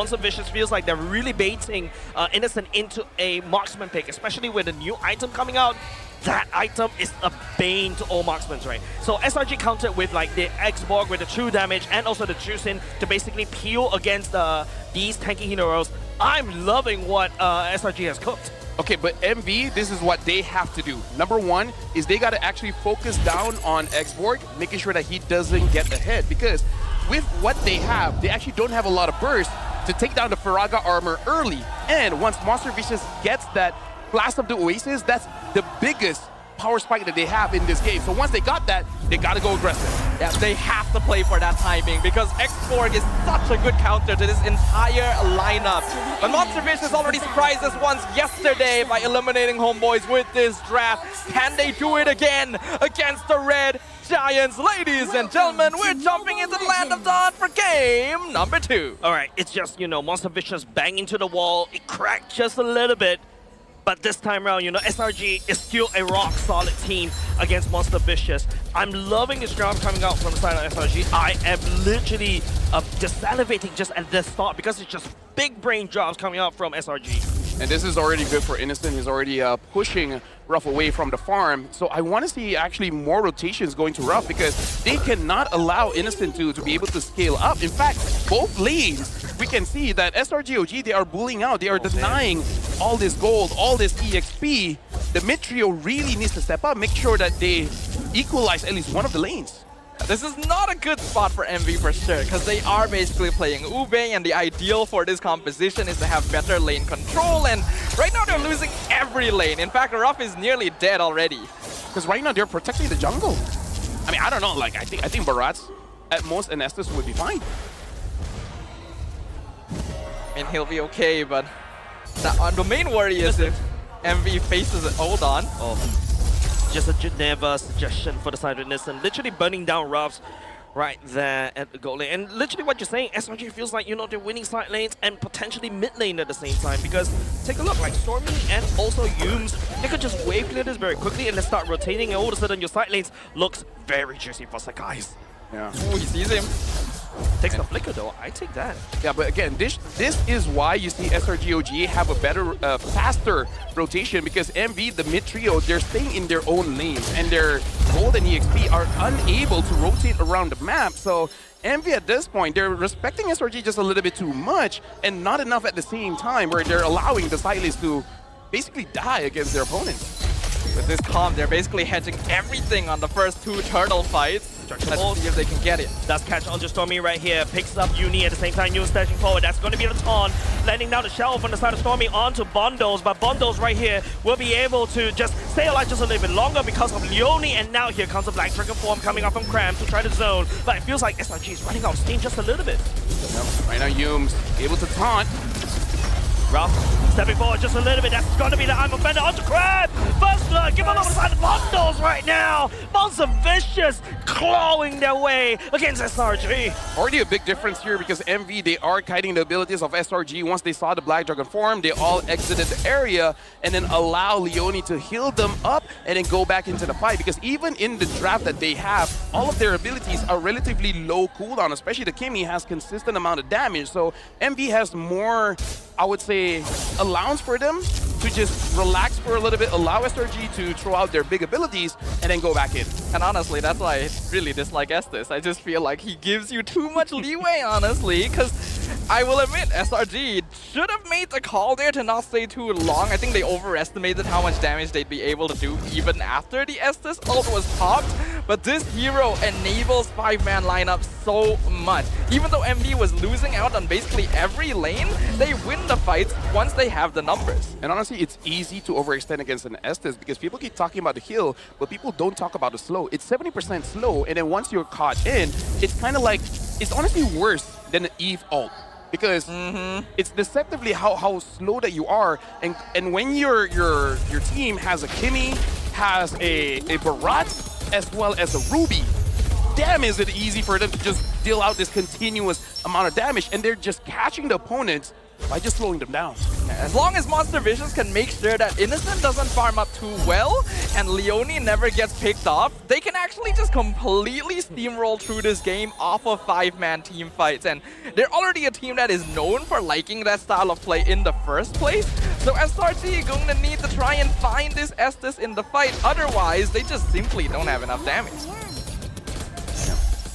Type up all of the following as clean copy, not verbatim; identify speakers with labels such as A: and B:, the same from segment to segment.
A: Monster Vicious feels like they're really baiting Innocent into a marksman pick, especially with a new item coming out. That item is a bane to all marksmen, right? So SRG countered with like the X-Borg with the true damage and also the Juicin to basically peel against these tanky heroes. I'm loving what SRG has cooked.
B: Okay, but MV, this is what they have to do. Number one is they got to actually focus down on X-Borg, making sure that he doesn't get ahead. Because with what they have, they actually don't have a lot of burst to take down the Faraga armor early. And once Monster Vicious gets that Blast of the Oasis, that's the biggest power spike that they have in this game. So once they got that, they got to go aggressive.
C: Yeah, they have to play for that timing because X-Borg is such a good counter to this entire lineup. But Monster Vicious already surprised us once yesterday by eliminating Homeboys with this draft. Can they do it again against the Red Giants? Ladies and gentlemen, we're jumping into the Land of Dawn for game number 2.
A: All right, it's just, you know, Monster Vicious bang into the wall. It cracked just a little bit. But this time around, you know, SRG is still a rock-solid team against Monster Vicious. I'm loving this round coming out from the side of SRG. I am literally just salivating just at this thought because it's just big brain jobs coming out from SRG.
B: And this is already good for Innocent. He's already pushing Ruff away from the farm. So I want to see actually more rotations going to Ruff because they cannot allow Innocent to be able to scale up. In fact, both lanes, we can see that SRG OG, they are bullying out. They are denying all this gold, all this EXP. The mid trio really needs to step up, make sure that they equalize at least one of the lanes.
C: This is not a good spot for MV for sure, because they are basically playing Ube, and the ideal for this composition is to have better lane control, and right now they're losing every lane. In fact, Ruff is nearly dead already.
B: Because right now they're protecting the jungle. I mean, I don't know, like, I think Baratz, at most, and Estes would be fine.
C: I mean, he'll be okay, but the main worry is if MV faces it. Hold on.
A: Oh. Just a Geneva suggestion for the side of Innocent. Literally burning down Ruffs right there at the goal lane. And literally what you're saying, SRG feels like, you know, they're winning side lanes and potentially mid lane at the same time. Because take a look, like Stormy and also Yumes, they could just wave clear this very quickly and then start rotating, and all of a sudden your side lanes looks very juicy for Sakai's.
B: Yeah.
C: Ooh, he sees him.
A: Takes the flicker though, I take that.
B: Yeah, but again, this is why you see SRG OG have a better, faster rotation, because MV, the mid trio, they're staying in their own lanes, and their gold and EXP are unable to rotate around the map. So MV at this point, they're respecting SRG just a little bit too much, and not enough at the same time, where they're allowing the side lanes to basically die against their opponents.
C: With this comp, they're basically hedging everything on the first 2 turtle fights. Let's see if they can get it.
A: Does catch onto Stormy right here. Picks up Uni at the same time. Uni stashing forward. That's going to be the taunt. Landing down the shelf on the side of Stormy onto Bondos. But Bondos right here will be able to just stay alive just a little bit longer because of Leone. And now here comes the Black Dragon form coming up from Cram to try to zone. But it feels like SRG is running out of steam just a little bit.
B: Yep. Right now, Yumes able to taunt.
A: Ruff stepping forward just a little bit. That's going to be the I'm Offender onto Crab. First blood. Give him over the side of Bondos right now. Monster Vicious clawing their way against SRG.
B: Already a big difference here because MV, they are kiting the abilities of SRG. Once they saw the Black Dragon form, they all exited the area and then allow Leone to heal them up and then go back into the fight. Because even in the draft that they have, all of their abilities are relatively low cooldown, especially the Kimi has consistent amount of damage. So MV has more, I would say, allowance for them to just relax for a little bit, allow SRG to throw out their big abilities, and then go back in.
C: And honestly, that's why I really dislike Estes. I just feel like he gives you too much leeway, honestly, because I will admit, SRG should have made the call there to not stay too long. I think they overestimated how much damage they'd be able to do even after the Estes ult was popped. But this hero enables 5-man lineup so much. Even though MV was losing out on basically every lane, they win the fights once they have the numbers.
B: And honestly, it's easy to overextend against an Estes because people keep talking about the heal, but people don't talk about the slow. It's 70% slow, and then once you're caught in, it's kind of like, it's honestly worse than an Eve ult. Because it's deceptively how slow that you are, and when your team has a Kimi, has a Barat, as well as a Ruby, damn is it easy for them to just deal out this continuous amount of damage, and they're just catching the opponents by just slowing them down.
C: As long as Monster Vicious can make sure that Innocent doesn't farm up too well and Leone never gets picked off, they can actually just completely steamroll through this game off of 5-man team fights. And they're already a team that is known for liking that style of play in the first place. So SRG going to need to try and find this Estes in the fight. Otherwise, they just simply don't have enough damage.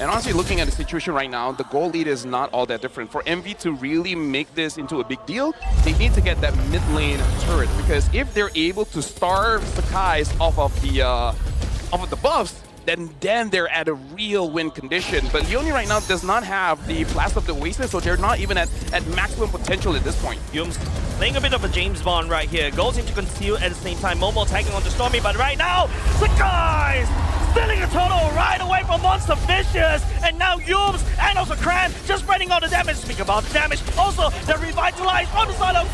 B: And honestly, looking at the situation right now, the goal lead is not all that different. For MV to really make this into a big deal, they need to get that mid lane turret. Because if they're able to starve Sakai's off of the buffs, then they're at a real win condition. But Leone right now does not have the Blast of the Oasis, so they're not even at maximum potential at this point.
A: Yums playing a bit of a James Bond right here. Goes into conceal at the same time. Momo tagging onto Stormy, but right now, Sakai's stealing a total right away from Monster Vicious. And now Yums and also Kran just spreading all the damage. Speak about the damage. Also, the revitalized on the side of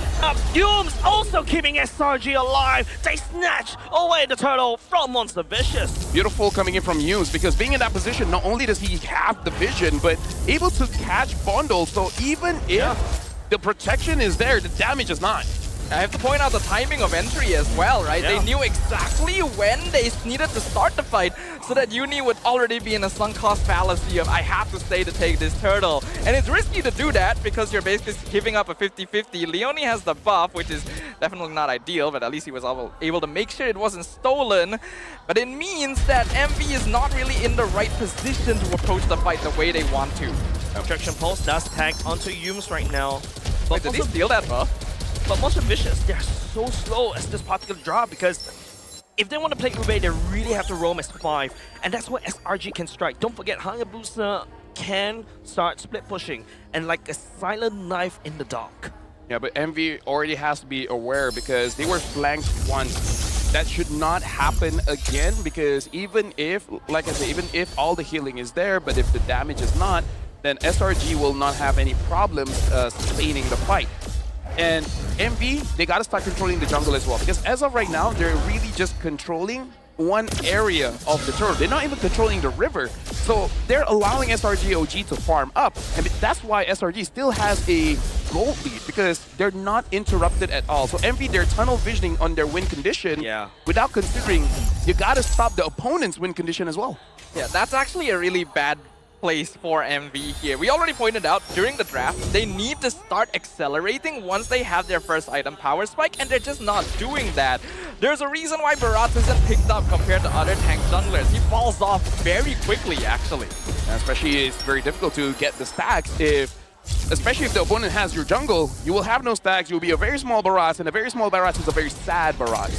A: Yums also keeping SRG alive. They snatch away the turtle from Monster Vicious.
B: Beautiful coming in from Yums, because being in that position, not only does he have the vision, but able to catch bundles. So even if the protection is there, the damage is not.
C: I have to point out the timing of entry as well, right?
A: Yeah.
C: They knew exactly when they needed to start the fight so that Uni would already be in a sunk cost fallacy of I have to stay to take this turtle. And it's risky to do that because you're basically giving up a 50-50. Leone has the buff, which is definitely not ideal, but at least he was able to make sure it wasn't stolen. But it means that MV is not really in the right position to approach the fight the way they want to.
A: Objection Pulse does tag onto Yums right now.
C: Wait, did they steal that buff?
A: But Monster Vicious, they're so slow as this particular drop because if they want to play Ube, they really have to roam as 5. And that's where SRG can strike. Don't forget, Hayabusa can start split pushing and like a silent knife in the dark.
B: Yeah, but MV already has to be aware because they were flanked once. That should not happen again, because even if, like I said, even if all the healing is there, but if the damage is not, then SRG will not have any problems sustaining the fight. And MV, they gotta start controlling the jungle as well, because as of right now, they're really just controlling one area of the turtle. They're not even controlling the river. So they're allowing SRG OG to farm up. And that's why SRG still has a gold lead, because they're not interrupted at all. So MV, they're tunnel visioning on their win condition without considering you gotta stop the opponent's win condition as well.
C: Yeah, that's actually a really bad place for MV here. We already pointed out during the draft, they need to start accelerating once they have their first item power spike, and they're just not doing that. There's a reason why Barat isn't picked up compared to other tank junglers. He falls off very quickly, actually.
B: And especially, it's very difficult to get the stacks especially if the opponent has your jungle. You will have no stacks, you'll be a very small Barat, and a very small Barat is a very sad Barat.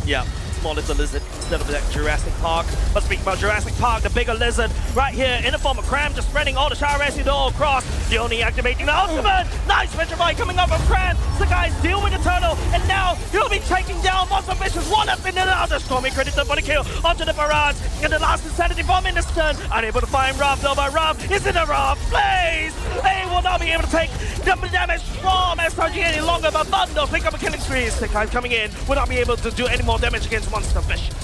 A: Yeah. Small little lizard instead of that Jurassic Park. But speaking about Jurassic Park, the bigger lizard right here in the form of Cram, just spreading all the Shower Acid all across. Leone activating the ultimate. Nice Petrify coming up from Cram. The guys deal with the turtle, and now he'll be taking down Monster Vicious one up in another. Stormy credited for the kill onto the barrage. And the last Insanity Bomb in the stun. Unable to find Rob though, but Rob is in a Rob. Blaze! They will not be able to take the damage from SRG any longer, but Bundle pick up a killing spree. Sakai coming in will not be able to do any more damage against Monster Vicious.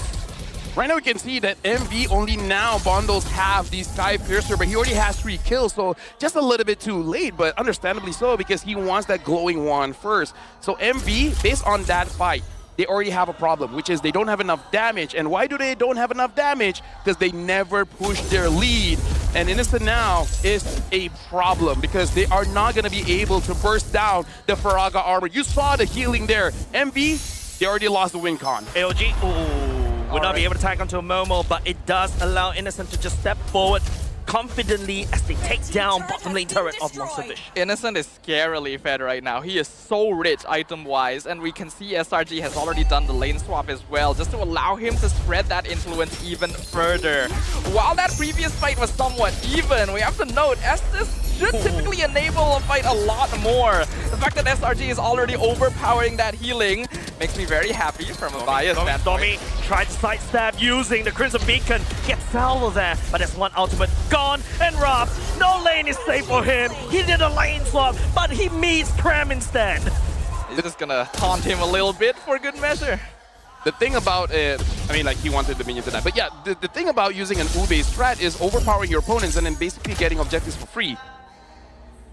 B: Right now we can see that MV only now bundles have the Sky Piercer, but he already has 3 kills, so just a little bit too late, but understandably so, because he wants that glowing wand first. So MV, based on that fight, they already have a problem, which is they don't have enough damage. And why do they don't have enough damage? Because they never push their lead. And Innocent now is a problem, because they are not going to be able to burst down the Faraga armor. You saw the healing there. MV, they already lost the win con.
A: AOG, would not be able to tag onto a Momo, but it does allow Innocent to just step forward confidently as they take down bottom lane turret of Monster Vicious.
C: Innocent is scarily fed right now. He is so rich item-wise, and we can see SRG has already done the lane swap as well, just to allow him to spread that influence even further. While that previous fight was somewhat even, we have to note Estes should typically enable a fight a lot more. The fact that SRG is already overpowering that healing makes me very happy from a bias standpoint.
A: Stormy tried to sidestep using the Crimson Beacon. Gets Salvo there, but there's one ultimate gone. And Rob, no lane is safe for him. He did a lane swap, but he meets Cram instead.
C: He's just gonna taunt him a little bit for good measure.
B: The thing about it, I mean, like, he wanted the minion to die. But yeah, the thing about using an Ube strat is overpowering your opponents and then basically getting objectives for free.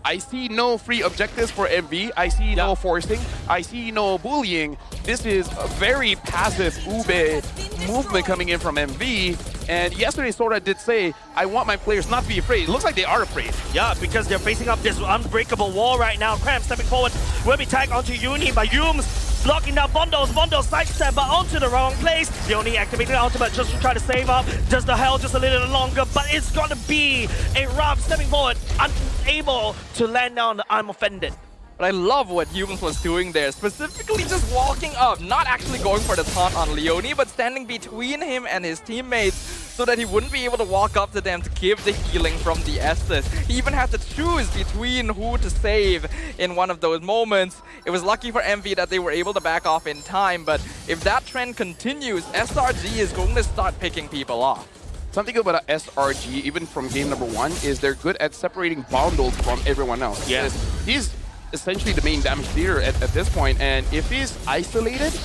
B: I see no free objectives for MV. I see no forcing. I see no bullying. This is a very passive Ube movement coming in from MV. And yesterday, Sora did say, I want my players not to be afraid. It looks like they are afraid.
A: Yeah, because they're facing up this unbreakable wall right now. Cram stepping forward will be tagged onto Uni by Yums, blocking down Bondos. Bondos sidestep, but onto the wrong place. They only activated the ultimate just to try to save up. Does the hell just a little longer, but it's gonna be a Rob stepping forward, unable to land down. I'm offended.
C: But I love what Humans was doing there, specifically just walking up, not actually going for the taunt on Leone, but standing between him and his teammates so that he wouldn't be able to walk up to them to give the healing from the Estes. He even had to choose between who to save in one of those moments. It was lucky for MV that they were able to back off in time, but if that trend continues, SRG is going to start picking people off.
B: Something good about SRG, even from game number 1, is they're good at separating Bondles from everyone else.
A: Yeah.
B: He's essentially the main damage dealer at this point, and if he's isolated,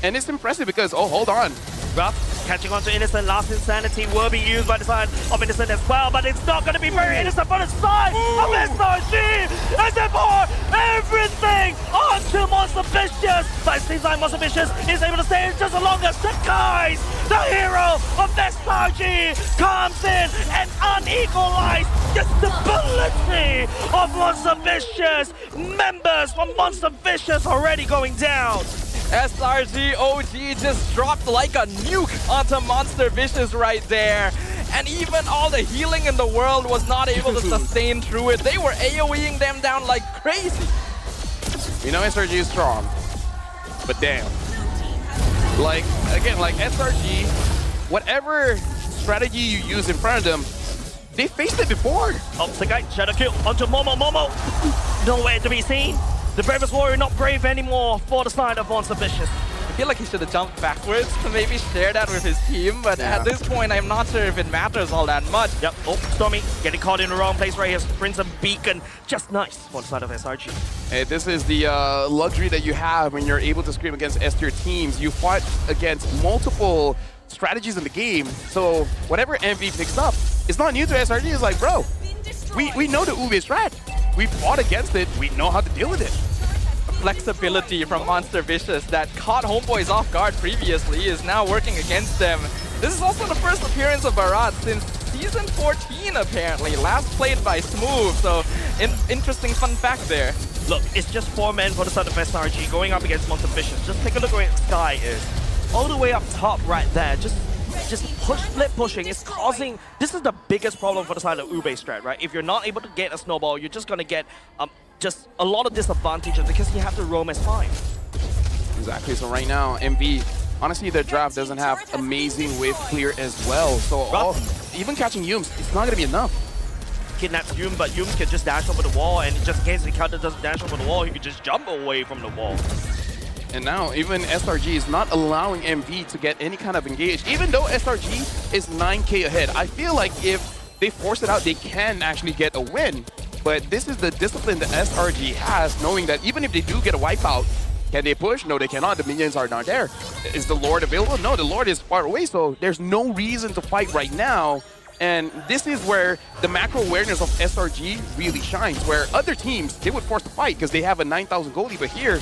B: and it's impressive because, oh, hold on.
A: Rough catching on to Innocent. Last Insanity will be used by the side of Innocent as well, but it's not going to be very Innocent for the side of SRG as they pour everything onto Monster Vicious. But it seems like Monster Vicious is able to stay just as long as Sakai's, the hero of SRG, comes in and unequalized the stability of Monster Vicious. Members from Monster Vicious already going down.
C: SRG OG just dropped like a nuke onto Monster Vicious right there. And even all the healing in the world was not able to sustain through it. They were AoEing them down like crazy.
B: You know SRG is strong, but damn. Like, again, like SRG, whatever strategy you use in front of them, they faced it before.
A: Oh, Sakai, shadow kill onto Momo. Nowhere to be seen. The bravest warrior not brave anymore for the side of Monster Vicious.
C: I feel like he should have jumped backwards to maybe share that with his team, but at this point, I'm not sure if it matters all that much.
A: Yep. Oh, Stormy getting caught in the wrong place right here. Brings a beacon. Just nice for the side of SRG.
B: Hey, this is the luxury that you have when you're able to scream against S-tier teams. You fought against multiple strategies in the game, so whatever MV picks up, it's not new to SRG. It's like, bro, we know the Ube strat. We fought against it. We know how to deal with it.
C: Flexibility from Monster Vicious that caught Homeboys off guard previously is now working against them. This is also the first appearance of Barat since Season 14, apparently. Last played by Smooth, so interesting fun fact there.
A: Look, it's just 4 men for the side of SRG going up against Monster Vicious. Just take a look where Sky is. All the way up top right there. Just split pushing is causing... This is the biggest problem for the side of Ube strat, right? If you're not able to get a snowball, you're just going to get just a lot of disadvantages because you have to roam as 5.
B: Exactly. So right now, MV, honestly, their draft doesn't have amazing wave clear as well. So even catching Yums, it's not going to be enough.
A: Kidnaps Yum, but Yum can just dash over the wall, and just in case the counter doesn't dash over the wall, he can just jump away from the wall.
B: And now even SRG is not allowing MV to get any kind of engage. Even though SRG is 9k ahead, I feel like if they force it out, they can actually get a win. But this is the discipline that SRG has, knowing that even if they do get a wipeout, can they push? No, they cannot. The minions are not there. Is the Lord available? No, the Lord is far away, so there's no reason to fight right now. And this is where the macro awareness of SRG really shines, where other teams, they would force the fight because they have a 9,000 goalie, but here,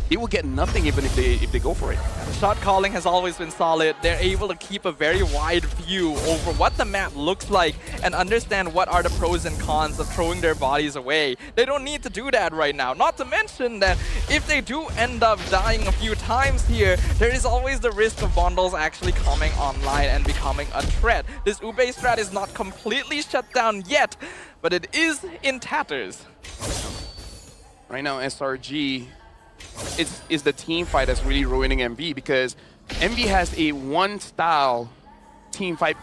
B: they will get nothing even if they go for it.
C: The shot calling has always been solid. They're able to keep a very wide view over what the map looks like and understand what are the pros and cons of throwing their bodies away. They don't need to do that right now. Not to mention that if they do end up dying a few times here, there is always the risk of bundles actually coming online and becoming a threat. This Ube strat is not completely shut down yet, but it is in tatters.
B: Right now, SRG is the team fight that's really ruining MV, because MV has a one-style team fight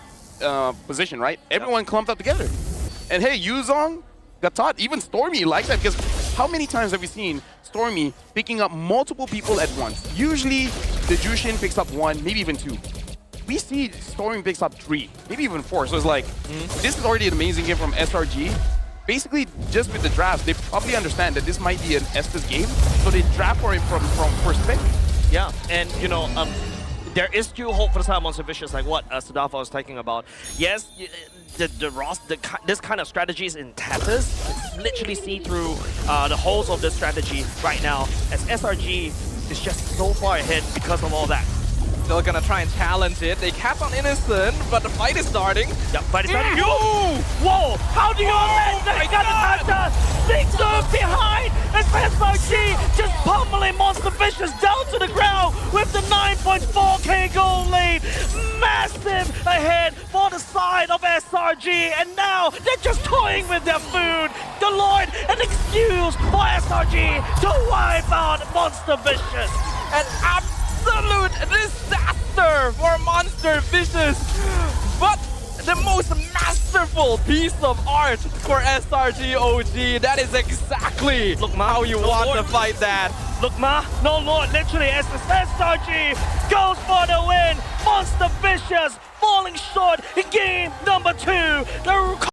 B: position, right? Everyone clumped up together. And hey, Yuzong got taught, even Stormy likes that, because how many times have we seen Stormy picking up multiple people at once? Usually, the Jushin picks up 1, maybe even 2. We see Stormy picks up 3, maybe even 4. So it's like, this is already an amazing game from SRG. Basically, just with the drafts, they probably understand that this might be an Estes game, so they draft for it from first pick.
A: Yeah, and you know, there is still hope for the side of Monster Vicious, like what Sadafa was talking about. Yes, this kind of strategy is in tatters. It's literally see through the holes of this strategy right now, as SRG is just so far ahead because of all that.
C: Still gonna try and challenge it. They cap on Innocent, but the fight is starting.
A: Yep, fight is starting.
C: Yo!
A: Whoa! How do you land that kind of touch? Victor behind as SRG just pummeling Monster Vicious down to the ground with the 9.4k gold lead. Massive ahead for the side of SRG, and now they're just toying with their food. The Lord, an excuse for SRG to wipe out Monster Vicious.
C: An absolute disaster for Monster Vicious, but the most masterful piece of art for SRG OG. That is exactly how you want to fight that.
A: Look, Ma, no Lord, literally, as the SRG goes for the win. Monster Vicious falling short in game number 2. The